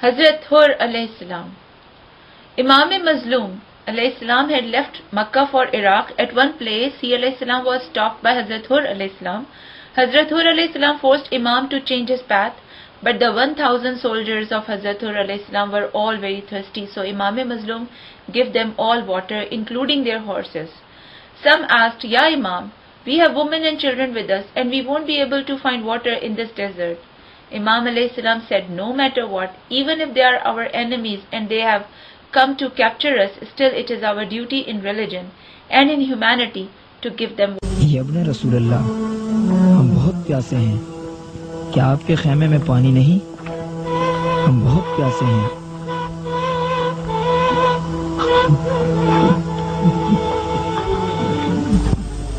Hazrat Hur alayhi salam. Imam Mazloom alayhi salam had left Makkah for Iraq. At one place, he alayhi salam was stopped by Hazrat Hur alayhi salam. Hazrat Hur alayhi salam forced Imam to change his path, but the 1,000 soldiers of Hazrat Hur alayhi salam were all very thirsty, so Imam Mazloom gave them all water, including their horses. Some asked, Ya Imam, we have women and children with us, and we won't be able to find water in this desert. Imam alayhi salam said, no matter what, even if they are our enemies and they have come to capture us, still it is our duty in religion and in humanity to give them water. ابن رسول اللہ، ہم بہت پیاسے ہیں، کیا آپ کے خیمے میں پانی نہیں؟ ہم بہت پیاسے ہیں۔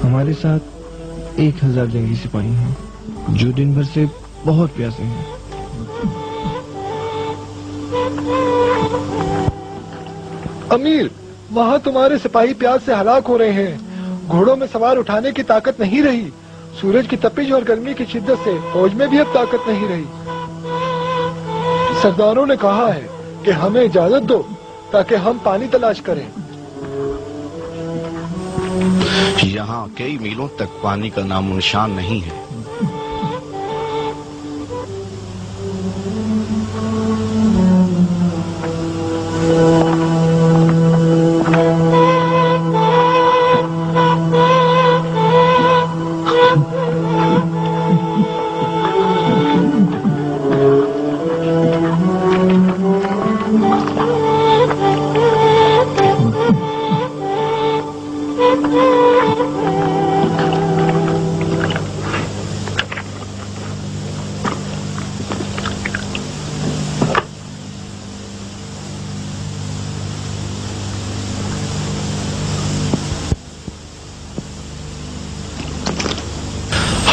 ہمارے ساتھ 1000 جنگی سپاہی ہیں جو دن بھر سے بہت پیاسے ہیں۔ امیر، وہاں تمہارے سپاہی پیاس سے ہلاک ہو رہے ہیں، گھوڑوں میں سوار اٹھانے کی طاقت نہیں رہی، سورج کی تپش اور گرمی کی شدت سے فوج میں بھی اب طاقت نہیں رہی۔ سرداروں نے کہا ہے کہ ہمیں اجازت دو تاکہ ہم پانی تلاش کریں۔ یہاں کئی میلوں تک پانی کا نام و نشان نہیں ہے۔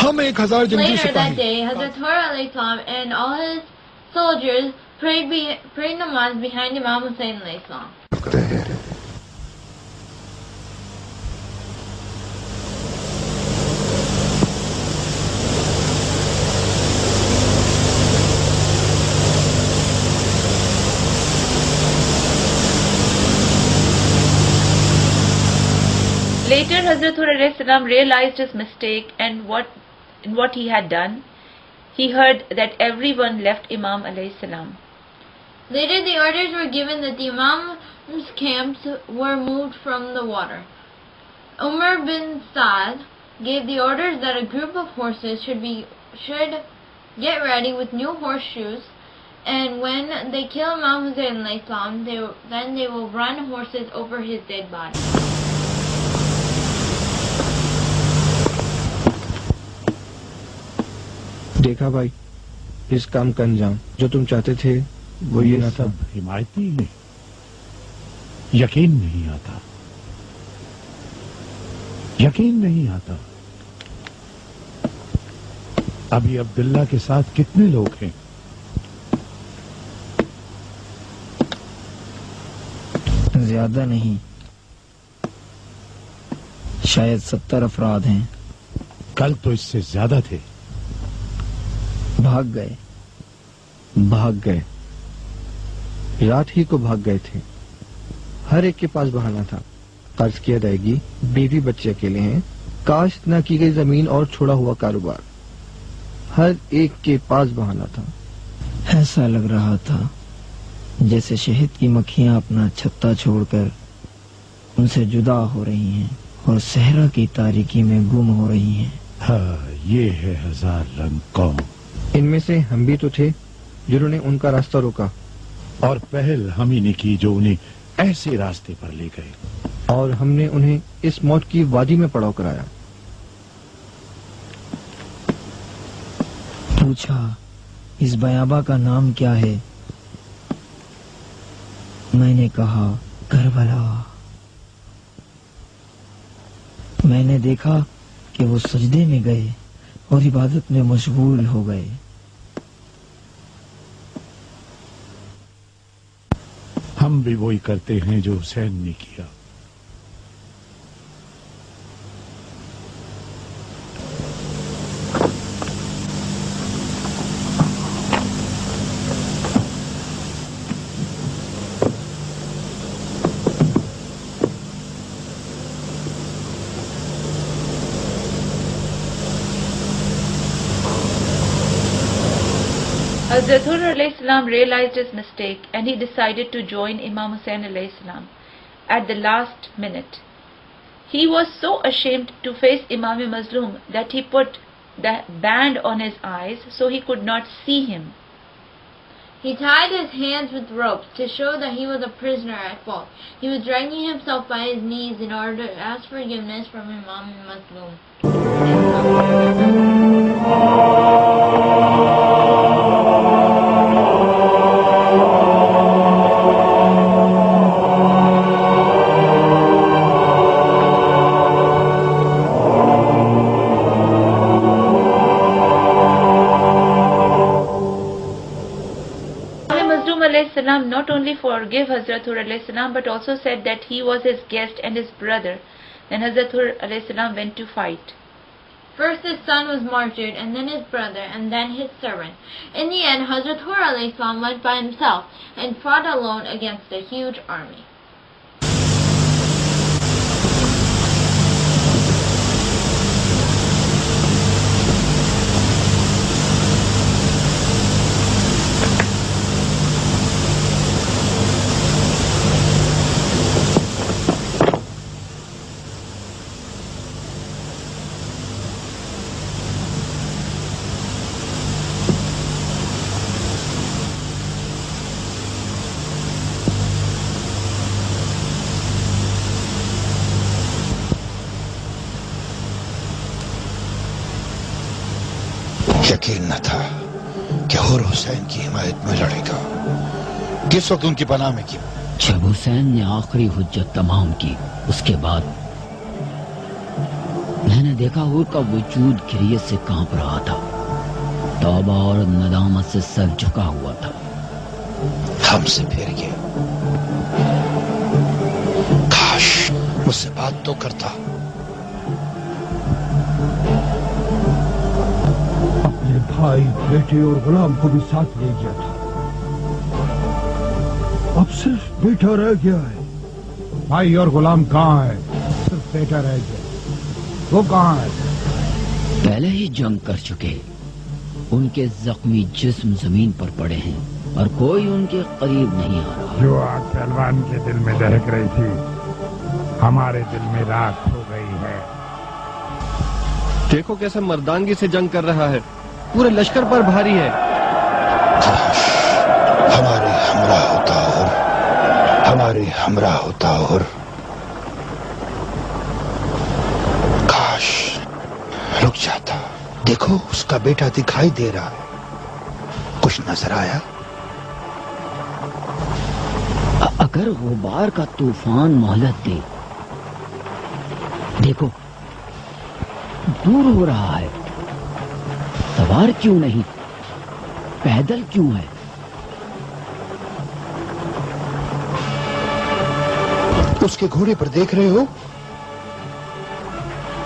ہم 1000 جنگی Later that سپاہی day, Hazrat Hur alayhi salam and all his soldiers prayed namaz behind Imam Hussain alayhi salam. Later, Hazrat Hur alayhi salam realized his mistake and what he had done. He heard that everyone left Imam alayhi salam. Later, the orders were given that the Imam's camps were moved from the water. Umar bin Saad gave the orders that a group of horses should get ready with new horseshoes, and when they kill Imam Hussain alayhi salam, then they will run horses over his dead body. دیکھا بھائی، اس کام کا انجام جو تم چاہتے تھے وہ یہ نہ تھا۔ حمایتی میں یقین نہیں آتا۔ ابھی عبداللہ کے ساتھ کتنے لوگ ہیں؟ زیادہ نہیں، شاید 70 افراد ہیں۔ کل تو اس سے زیادہ تھے۔ بھاگ گئے، رات ہی کو بھاگ گئے تھے۔ ہر ایک کے پاس بہانا تھا، قرض کی ادائیگی، بیوی بچے اکیلے ہیں، کاشت نہ کی گئی زمین اور چھوڑا ہوا کاروبار، ہر ایک کے پاس بہانا تھا۔ ایسا لگ رہا تھا جیسے شہد کی مکھیاں اپنا چھتا چھوڑ کر ان سے جدا ہو رہی ہیں اور صحرا کی تاریکی میں گم ہو رہی ہیں۔ ہاں، یہ ہے 1000 رنگ قوم۔ ان میں سے ہم بھی تو تھے جنہوں نے ان کا راستہ روکا، اور پہل ہم ہی نے کی جو انہیں ایسے راستے پر لے گئے، اور ہم نے انہیں اس موت کی وادی میں پڑاؤ کرایا۔ پوچھا، اس بیاباں کا نام کیا ہے؟ میں نے کہا، کربلا۔ میں نے دیکھا کہ وہ سجدے میں گئے اور عبادت میں مشغول ہو گئے۔ ہم بھی وہی کرتے ہیں جو حسین نے کیا۔ Hazrat Hur alayhi salam realized his mistake and he decided to join Imam Hussain alayhi salam at the last minute. He was so ashamed to face Imam Mazlum that he put the band on his eyes so he could not see him. He tied his hands with ropes to show that he was a prisoner at fault. He was dragging himself by his knees in order to ask forgiveness from Imam Mazlum. Salam not only forgave Hazrat Hur alayhi salam but also said that he was his guest and his brother. Then Hazrat Hur alayhi salam went to fight. First his son was martyred, and then his brother, and then his servant. In the end, Hazrat Hur alayhi salam went by himself and fought alone against a huge army. یقین نہ تھا کہ حر حسین کی حمایت میں لڑے گا. کس وقت ان کی پناہ میں کی؟ جب حسین نے آخری حجت تمام کی اس کے بعد میں نے دیکھا حر کا وجود گریت سے کانپ رہا تھا. توبہ اور ندامت سے سر جھکا ہوا تھا. ہم سے پھر گیا. کاش مجھ سے بات تو کرتا. بھائی بیٹے اور غلام کو بھی ساتھ لے گیا تھا. اب صرف بیٹا رہ گیا ہے. بھائی اور غلام کہاں ہے؟ صرف بیٹا رہ گیا. وہ کہاں ہے؟ پہلے ہی جنگ کر چکے. ان کے زخمی جسم زمین پر پڑے ہیں اور کوئی ان کے قریب نہیں آ رہا. جو آگ پہلوان کے دل میں دہک رہی تھی ہمارے دل میں راکھ ہو گئی ہے. دیکھو کیسے مردانگی سے جنگ کر رہا ہے. پورے لشکر پر بھاری ہے. کاش ہمارے ہمراہ ہوتا اور ہمارے ہمراہ ہوتا اور کاش رک جاتا. دیکھو اس کا بیٹا دکھائی دے رہا ہے. کچھ نظر آیا؟ اگر غبار کا طوفان مہلت دے. دیکھو دور ہو رہا ہے. سوار کیوں نہیں؟ پیدل کیوں ہے؟ اس کے گھوڑے پر دیکھ رہے ہو؟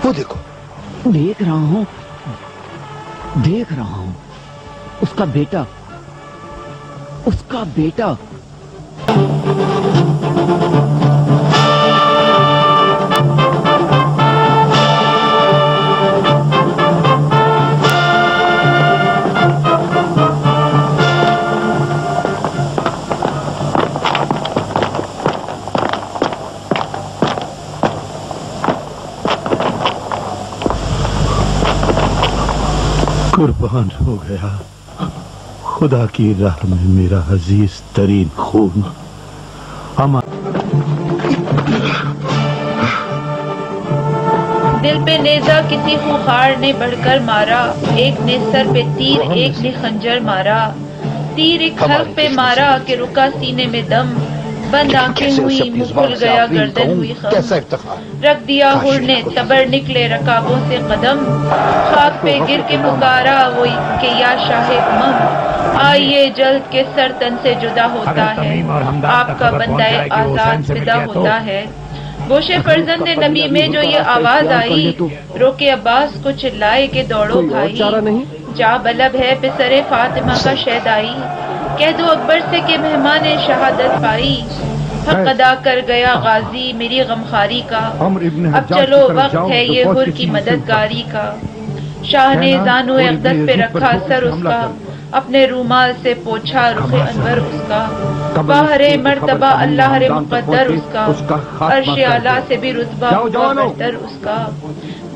وہ دیکھو. دیکھ رہا ہوں دیکھ رہا ہوں. اس کا بیٹا اس کا بیٹا. قربان ہو گیا خدا کی راہ میں میرا عزیز ترین خون. دل پہ نیزہ کسی خونخوار نے بڑھ کر مارا. ایک نے سر پہ تیر ایک نے خنجر مارا. تیر ایک حلق پہ مارا کہ رکا سینے میں دم. بند آنکھیں ہوئی منہ کھل گیا گردن ہوئی خم. رکھ دیا حر نے تبر نکلے رکابوں سے قدم. خاک پہ گر کے پکارا وہ کہ یا شاہ امم. آئیے جلد کے سر تن سے جدا ہوتا ہے. آپ کا بندہ آزاد فدا ہوتا ہے. گوش فرزند نبی میں جو یہ آواز آئی روکے عباس کو چلائے کہ دوڑو بھائی. جا بلب ہے پسر فاطمہ کا شہدائی. کہہ دو اکبر سے کہ مہمان شہادت پائی. حق ادا کر گیا غازی میری غمخاری کا. اب چلو وقت ہے یہ حر کی مددگاری کا. شاہ نے زانو اقدس پہ رکھا سر اس کا. اپنے رومال سے پوچھا رخ انور اس کا، باہر مرتبہ اللہ مقدر اس کا، عرش اعلیٰ سے بھی رتبہ ہوا بہتر اس کا۔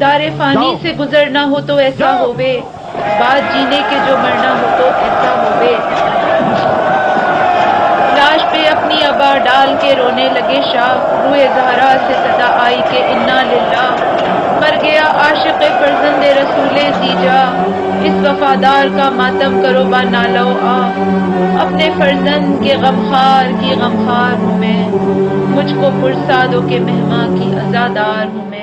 دار فانی سے گزرنا ہو تو ایسا ہووے، بات جینے کے جو مرنا ہو تو ایسا ہووے۔ لاش پہ اپنی ابا ڈال کے رونے لگے شاہ، روئے زہرا سے صدا آئی کہ انا للہ، مر گیا عاشق فرزند رسول زیجا، اس وفادار کا ماتم کرو با نالہ و آ، اپنے فرزند کے غمخوار کی غمخوار ہوں میں، مجھ کو پرسادوں کے مہماں کی عزادار ہوں میں۔